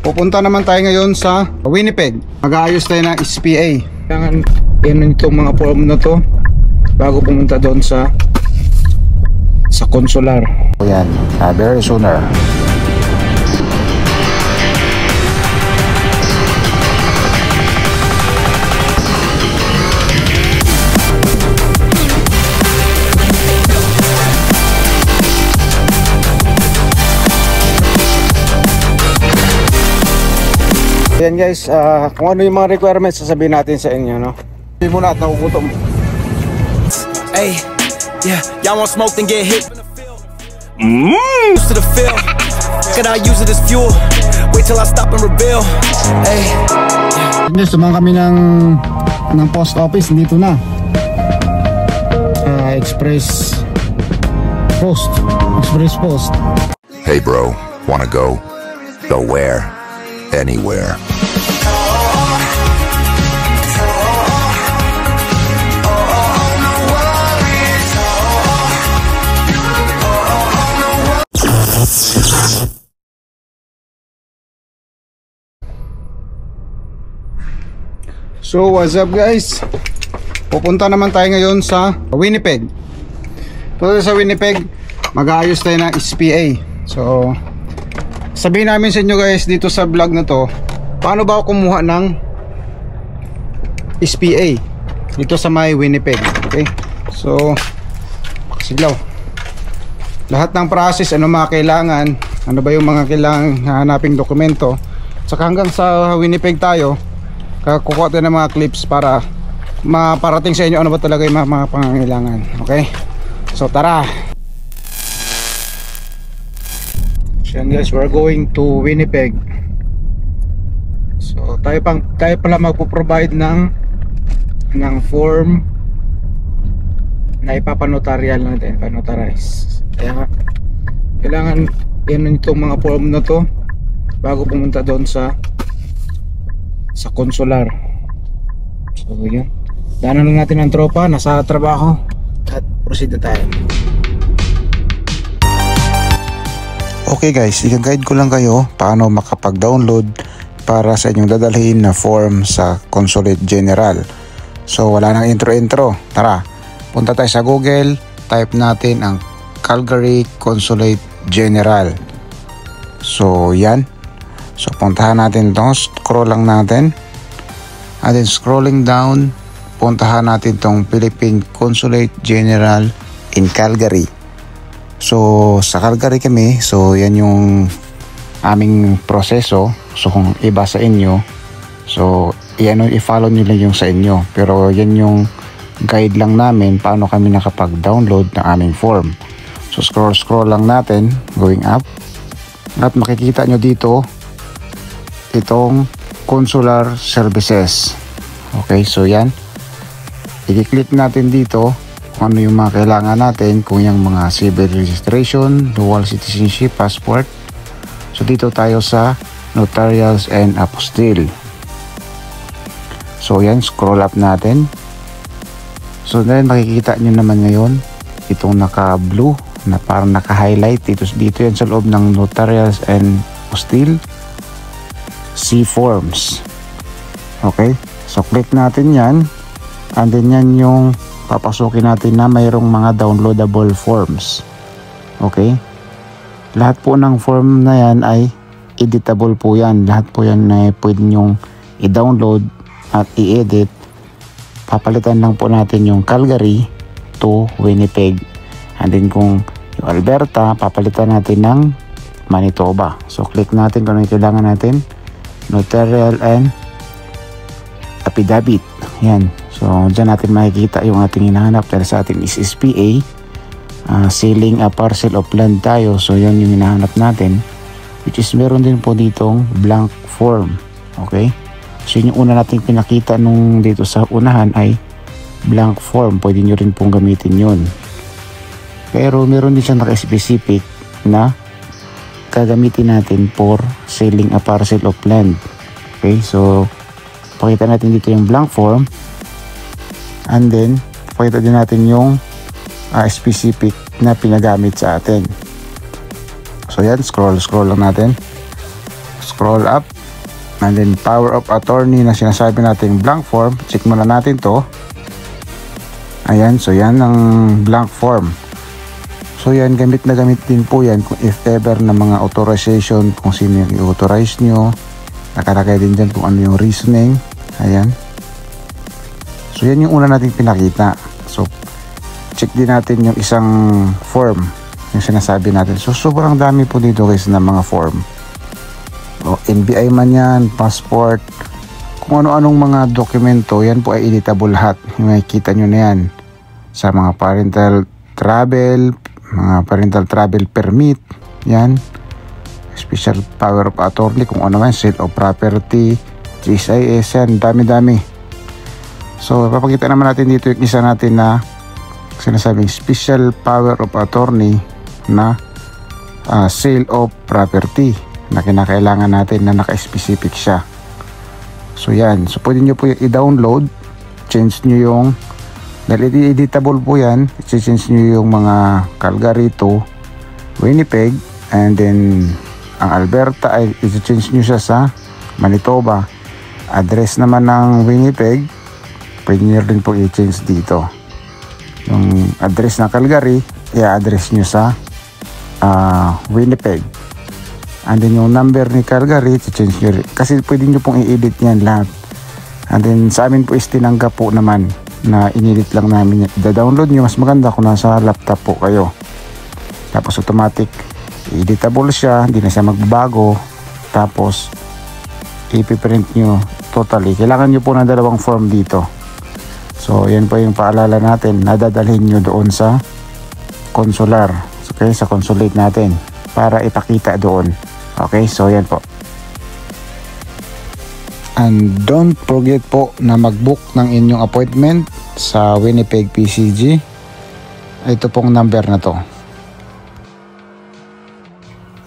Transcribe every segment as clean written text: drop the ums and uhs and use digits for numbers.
Pupunta naman tayo ngayon sa Winnipeg. Mag-aayos tayo ng SPA. Kailangan yan itong mga form na to bago pumunta doon sa consular. Yan, very sooner. Yan guys, kung ano yung mga requirements sasabihin natin sa inyo, no? Hindi muna at nakukutom. Hey, yeah, y'all want smoke then get hit. Used to the feel, could I use it as fuel? Wait till I stop and reveal. Hey, Guys, sumang kami ng post office dito na. Express Post. Hey bro, wanna go? Go where? Anywhere. So what's up guys? Pupunta naman tayo ngayon sa Winnipeg. Punta sa Winnipeg, mag-aayos tayo ng SPA. So sabihin namin sa inyo guys dito sa vlog na to, paano ba ako kumuha ng SPA dito sa may Winnipeg. Okay, so siglaw lahat ng process, ano mga kailangan, ano ba yung mga kailangan hanaping dokumento, saka hanggang sa Winnipeg tayo kukuha tayo ng mga clips para maparating sa inyo ano ba talaga yung mga pangangailangan. Okay, so tara. So guys, we're going to Winnipeg. So tayo pala magpo-provide ng form na ipapanotaryal natin, panotarize. Kaya kailangan yan itong mga form na to bago pumunta doon sa consular. So yan, daanan lang natin ang tropa nasa trabaho at proceed na tayo. Okay guys, i-guide ko lang kayo paano makapag-download para sa inyong dadalhin na form sa Consulate General. So wala nang intro. Tara, punta tayo sa Google, type natin ang Calgary Consulate General. So yan. So puntahan natin ito, scroll lang natin. And then scrolling down, puntahan natin itong Philippine Consulate General in Calgary. So sa Calgary kami, so yan yung aming proseso. So kung iba sa inyo, so yan, i-follow nyo lang yung sa inyo. Pero yan yung guide lang namin paano kami nakapag-download ng aming form. So scroll lang natin, going up. At makikita nyo dito itong consular services. Okay, so yan, i-click natin dito kung ano yung mga kailangan natin, kung yung mga civil registration, dual citizenship, passport. So dito tayo sa notarials and apostille. So yan, scroll up natin. So then makikita nyo naman ngayon itong naka blue na parang naka highlight dito yan sa loob ng notarials and apostille C-forms. Okay, so click natin yan, and then yan yung papasukin natin na mayroong mga downloadable forms. Okay, lahat po ng form na yan ay editable po yan. Lahat po yan ay pwede nyong i-download at i-edit. Papalitan lang po natin yung Calgary to Winnipeg, and then kung yung Alberta, papalitan natin ng Manitoba. So click natin kung ano yung kailangan natin, notarial and affidavit. Yan, so dyan natin makikita yung ating hinahanap dahil sa ating is SPA. Selling a parcel of land tayo, so yan yung hinahanap natin, which is meron din po ditong blank form. Okay, so yun yung una nating pinakita nung dito sa unahan ay blank form. Pwede nyo rin pong gamitin yun, pero meron din siyang naka-specific na gagamitin natin for selling a parcel of land. Okay, so pakita natin dito yung blank form, and then pakita din natin yung specific na pinagamit sa atin. So yan, scroll lang natin. scroll up, and then power of attorney na sinasabi natin blank form. Check muna natin to. Ayan, so yan ang blank form. So yan, gamit na gamit din po yan kung if ever na mga authorization, kung sino yung i-authorize nyo. Nakalagay din dyan kung ano yung reasoning. Ayan. So yan yung una nating pinakita. So check din natin yung isang form, yung sinasabi natin. So sobrang dami po dito guys na mga form. O NBI man yan, passport, kung ano-anong mga dokumento, yan po ay editable lahat. Yung makikita nyo na yan sa mga parental travel permit, yan, special power of attorney, kung ano man, sale of property, GSIS, yan, dami-dami. So papakita naman natin dito yung isa natin na sinasabing special power of attorney na sale of property na kinakailangan natin na naka-specific siya. So yan, so pwede nyo po i-download, change nyo yung, dahil editable po yan, i-change nyo yung mga Calgary to Winnipeg, and then ang Alberta ay i-change nyo siya sa Manitoba. Address naman ng Winnipeg, pwede nyo rin po i-change dito. Yung address ng Calgary, i-address nyo sa Winnipeg. And then yung number ni Calgary, i-change nyo rin. Kasi pwede nyo pong i-edit yan lahat. And then sa amin po is tinanggap po naman na in-edit lang namin yan. I-download nyo, mas maganda kung nasa laptop po kayo. Tapos automatic, editable siya, hindi na siya magbabago. Tapos, ipiprint nyo totally. Kailangan nyo po ng dalawang form dito. So, yan po yung paalala natin. Nadadalhin nyo doon sa consular. Okay, sa consulate natin. Para ipakita doon. Okay, so yan po. And don't forget po na mag-book ng inyong appointment sa Winnipeg PCG. Ito pong number na to.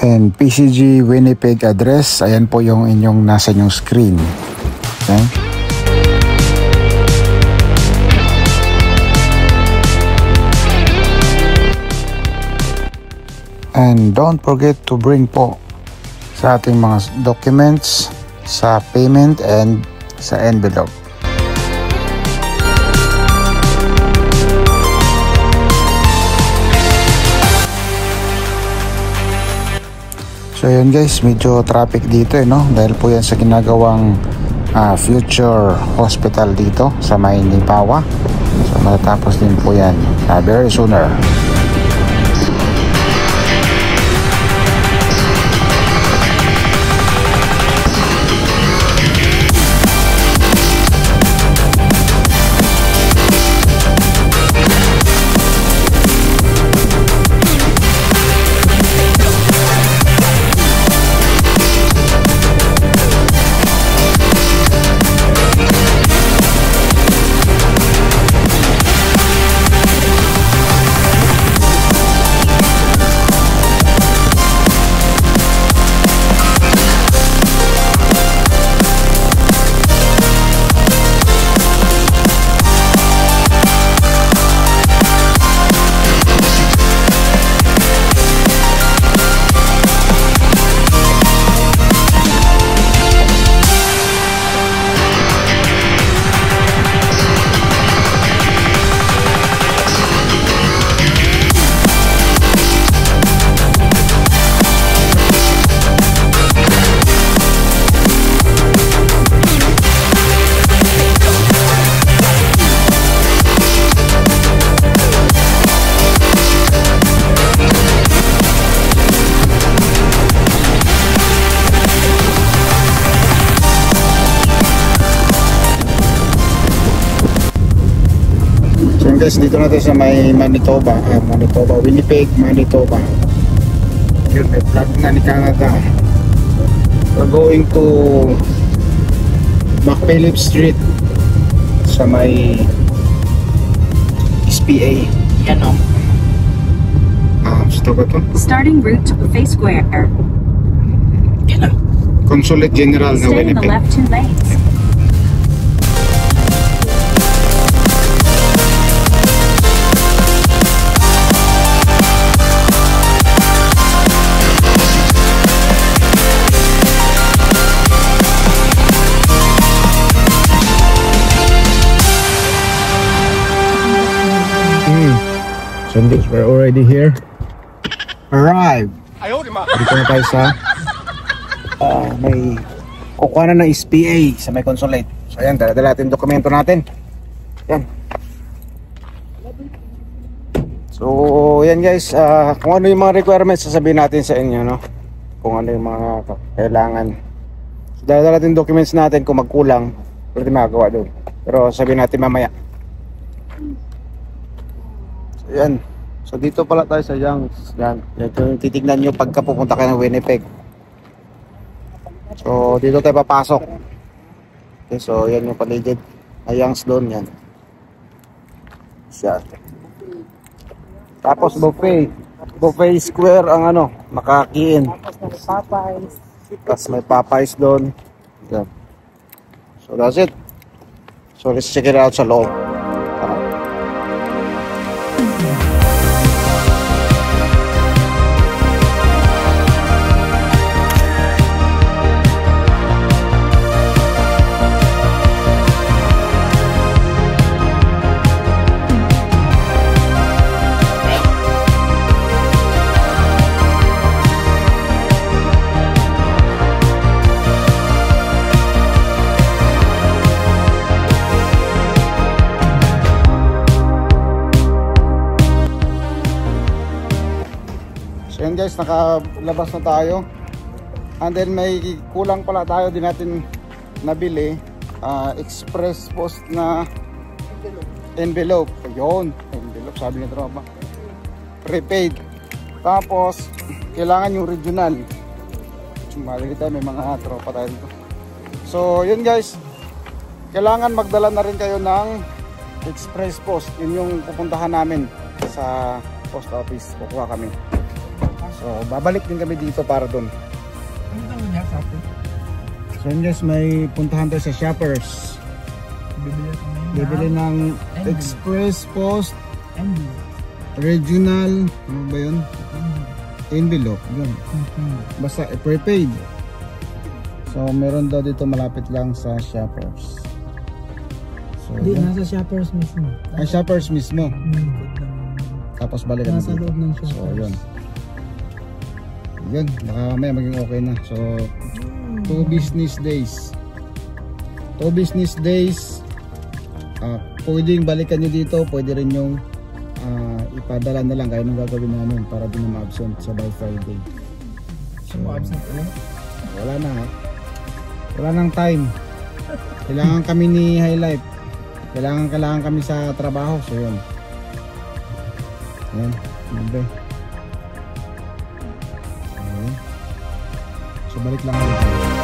And PCG Winnipeg address, ayan po yung inyong nasa inyong screen. Okay? And don't forget to bring po sa ating mga documents, sa payment and sa envelope. So yun guys, medyo traffic dito no, dahil po yan sa ginagawang future hospital dito sa may Nipawa. So matatapos din po yan very sooner. Guys, dito natin sa may Manitoba, Winnipeg, Manitoba. Yun, may flag na ni Canada. We're going to McPhillips Street sa may SPA. Yan o. Gusto ko to? Starting route to Buffet Square. Yan o. Consulate General na Stay in the Winnipeg. left 2 lanes. So guys, we're already here. Arrive! Dito na tayo sa may kukuha na ng SPA sa may consulate. So ayan, dala natin yung dokumento natin. Yan. So yan guys, kung ano yung mga requirements sasabihin natin sa inyo, no? Kung ano yung mga kailangan. So dala natin yung documents natin, kung magkulang pwede magagawa doon. Pero sabihin natin mamaya. So yan. So dito pala tayo sa Youngs. Yan. Ito yung titignan nyo pagka pupunta kayo ng Winnipeg. So dito tayo papasok. Okay, so yan yung paligid. Youngs doon yan. Siya. Tapos buffet. Buffet square ang ano, makakiin. Tapos may Popeyes doon. Yan. So that's it. So let's check it out sa loob. So yan guys, nakalabas na tayo. And then may kulang pala tayo, din natin nabili. Express post na envelope. Ayun, envelope sabi ni tropa. Prepaid. Tapos kailangan yung regional. Sumali tayo, may mga tropa tayo dito. So yun guys, kailangan magdala na rin kayo ng express post. Yun yung pupuntahan namin sa post office. Kukuha kami. So babalik din kami dito para doon. So yun guys, may puntahan tayo sa Shoppers. Bibili ng express post, regional, ano ba yun? Envelope, yun. Basta prepaid. So meron daw dito malapit lang sa Shoppers. So hindi, nasa Shoppers mismo. Ay, Shoppers mismo. Tapos balikan nasa dito. loob ng Shoppers. So yun. Yun, baka mamaya maging okay na. So 2 business days. 2 business days. Pwedeng balikan nyo dito, pwede rin yung ipadala na lang, kaya nung gagawin namin para din na ma-absent sa by Friday. So wala na, wala nang time. Kailangan kami ni High Life, kailangan kami sa trabaho. So yun, yan, number. So balik lang ulit tayo.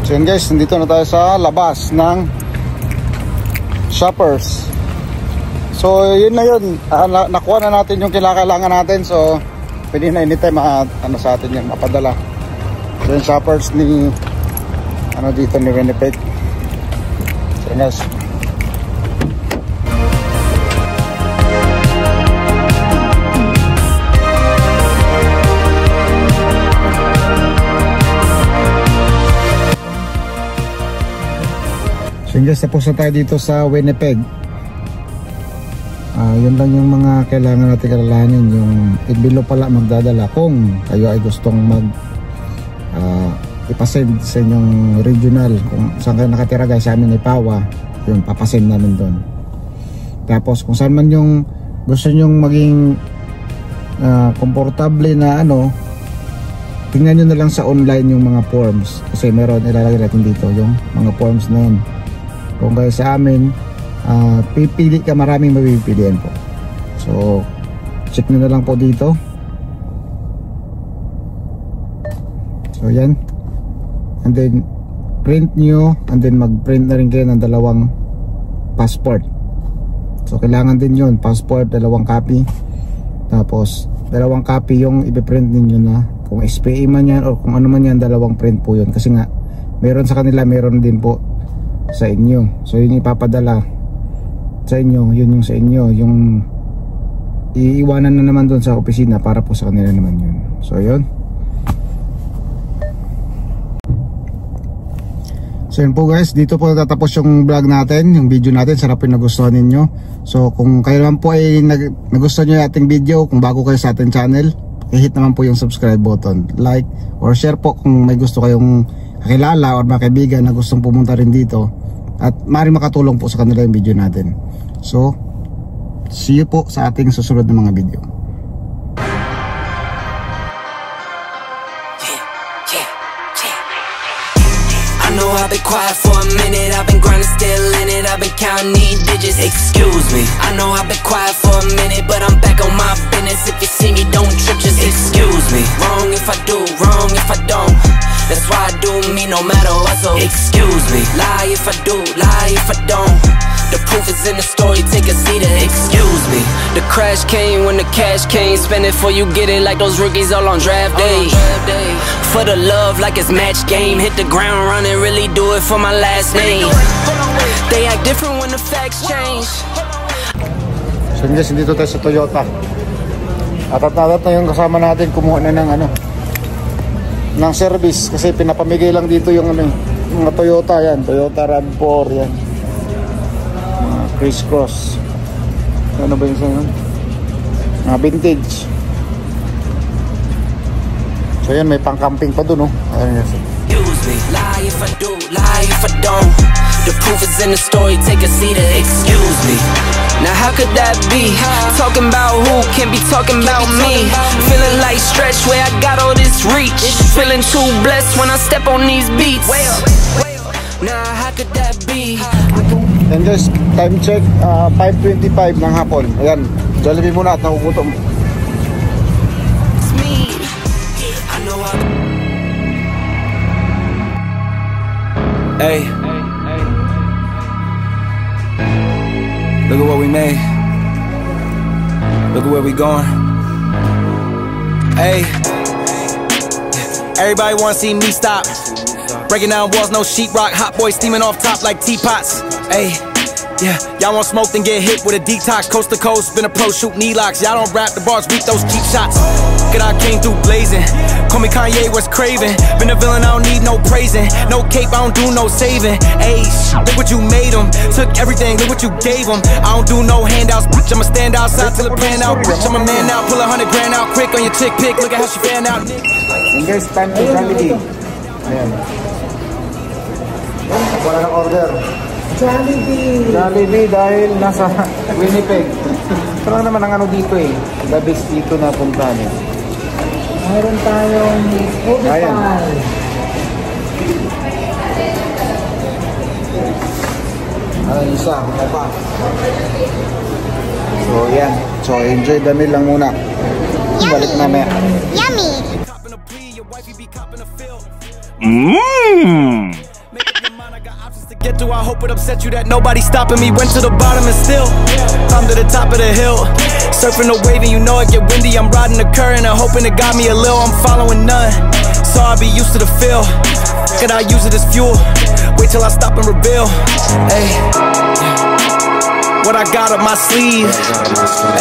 So yun guys, nandito na tayo sa labas ng Shoppers. So yun na yun, nakuha na natin yung kailangan natin. So pwede na anytime ano sa atin yan, mapadala. So yung Shoppers ni ano dito ni Winnipeg. So yun guys, so guys, tapos na tayo dito sa Winnipeg. Yun lang yung mga kailangan natin kalalahanin. Yung envelope pala magdadala kung kayo ay gustong ipasend sa inyong regional, kung saan kayo nakatira guys, sa amin Ipawa, yun papasend namin doon. Tapos kung saan man yung gusto nyong maging komportable na ano, tingnan nyo na lang sa online yung mga forms, kasi meron ilalagay natin dito yung mga forms na yun. Kung kaya sa amin, pipili ka, maraming mapipilian po. So check nyo na lang po dito. So yan, and then print nyo, and then mag print na rin kayo ng 2 passport. So kailangan din yun, passport, 2 copy. Tapos 2 copy yung ipiprint ninyo, na kung SPA man yan o kung ano man yan, 2 print po yun. Kasi nga meron sa kanila, meron din po sa inyo. So yun ipapadala sa inyo, yun yung sa inyo, yung iiwanan na naman doon sa opisina para po sa kanila naman yun. So yun. So yun po guys, dito po tatapos yung vlog natin, yung video natin. Sarap yung nagustuhan ninyo. So kung kayo naman po ay nagustuhan nyo yung ating video, kung bago kayo sa ating channel, i-hit naman po yung subscribe button, like or share po kung may gusto kayong kakilala or mga kaibigan na gustong pumunta rin dito, at maaaring makatulong po sa kanila yung video natin. So see you po sa ating susunod na mga video. I know I've been quiet for a minute, I've been grinding, still in it, I've been counting these digits. Excuse me, I know I've been quiet for a minute, but I'm back on my business. If you see me, don't trip, just excuse me. Wrong if I do, wrong if I don't. That's why I do me no matter what, so excuse me. Lie if I do, lie if I don't. The proof is in the story, take a seat and excuse me. The crash came when the cash came, spend it before you get it like those rookies all on draft day. For the love like it's match game, hit the ground running, really do it for my last name. They act different when the facts change. So guys, dito tayo sa Toyota. Atat na yung kasama natin, kumuha na ng ng service, kasi pinapamigay lang dito yung mga Toyota yan, Toyota RAV4 yan. Criss Cross. Ano ba yung sa yun? Vintage. So yan, may pang-camping pa dun, oh. Ayan yan. Excuse me, lie if I do, lie if I don't. The proof is in the story, take a seat and excuse me. Now how could that be? Talking about who can be talking about me. Feeling like Stretch where I got all this reach. Feeling too blessed when I step on these beats. Now how could that be? And guys, time check, 5:25 ng hapon. Ayan, Jollibee muna at nakukutom. It's me. I know Hey. Look at what we made. Look at where we going. Hey. Everybody wanna see me stop. Breaking down walls, no sheetrock. Hot boys steaming off top like teapots. Hey, yeah, y'all want smoke, then get hit with a detox. Coast to coast, been a pro, shoot knee locks. Y'all don't rap, the bars beat those cheap shots. Look at I came through blazing. Call me Kanye, what's craving? Been a villain, I don't need no praising. No cape, I don't do no saving. Hey, look what you made them. Took everything, look what you gave them. I don't do no handouts, bitch, I'ma stand outside till it pan out. Bitch, I'm a man now, pull 100 grand out quick on your chick pick. Look at how she fan out. And guys, time to Jollibee. Ayan. Wala ng order. Jollibee dahil nasa Winnipeg. Ito lang naman ang dito eh. The best dito na puntahan eh. Mayroon tayong Ayan. Ayan isa, ano pa? So yan. So enjoy the meal lang muna. Balik na maya. Yummy! Get to, I hope it upset you that nobody stopping me. Went to the bottom and still climbed to the top of the hill. Surfing the wave and you know it get windy. I'm riding the current and hoping it got me a little. I'm following none, so I'll be used to the feel. Could I use it as fuel? Wait till I stop and reveal. Hey, what I got up my sleeve.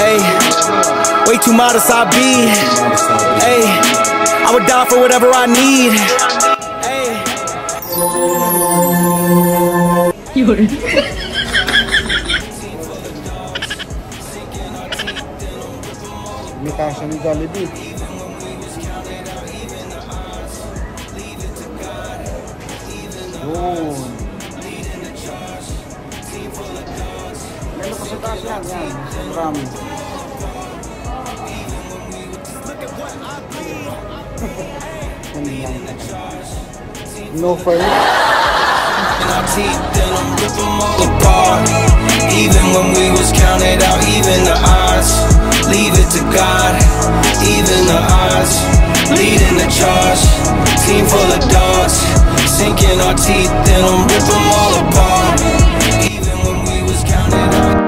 Hey, way too modest I be. Hey, I would die for whatever I need. Yun. May kasya ni Jollibee. Yun. Meron pa sa taas yan. Yan. Marami. No fur. Our teeth, then I'm rip 'em all apart. Even when we was counted out, even the odds, leave it to God. Even the odds, leading the charge. Team full of dogs, sinking our teeth, then I'm rip 'em all apart. Even when we was counted out.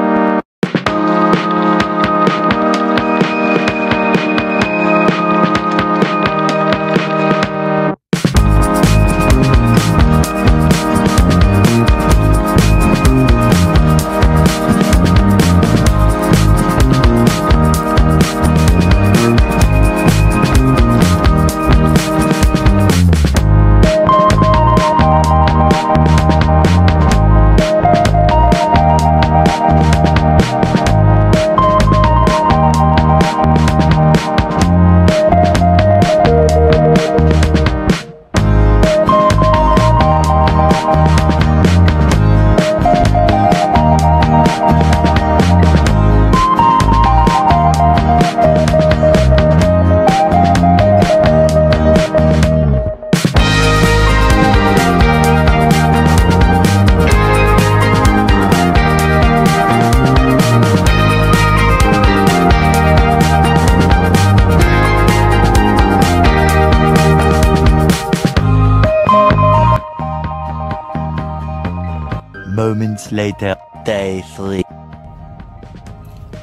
Moments later, day 3.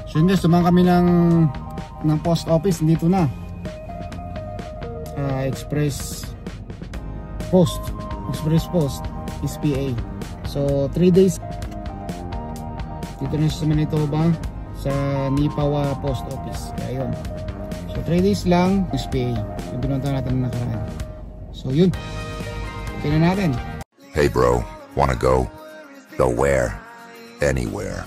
So yun guys, sumang kami ng post office. Dito na Express Post SPA. So 3 days dito na sa Manitoba sa Nipawa Post Office. Kaya yun, so 3 days lang SPA yung binunta natin na nakaraan. So yun, tingnan natin. Hey bro, wanna go? Go where? Anywhere.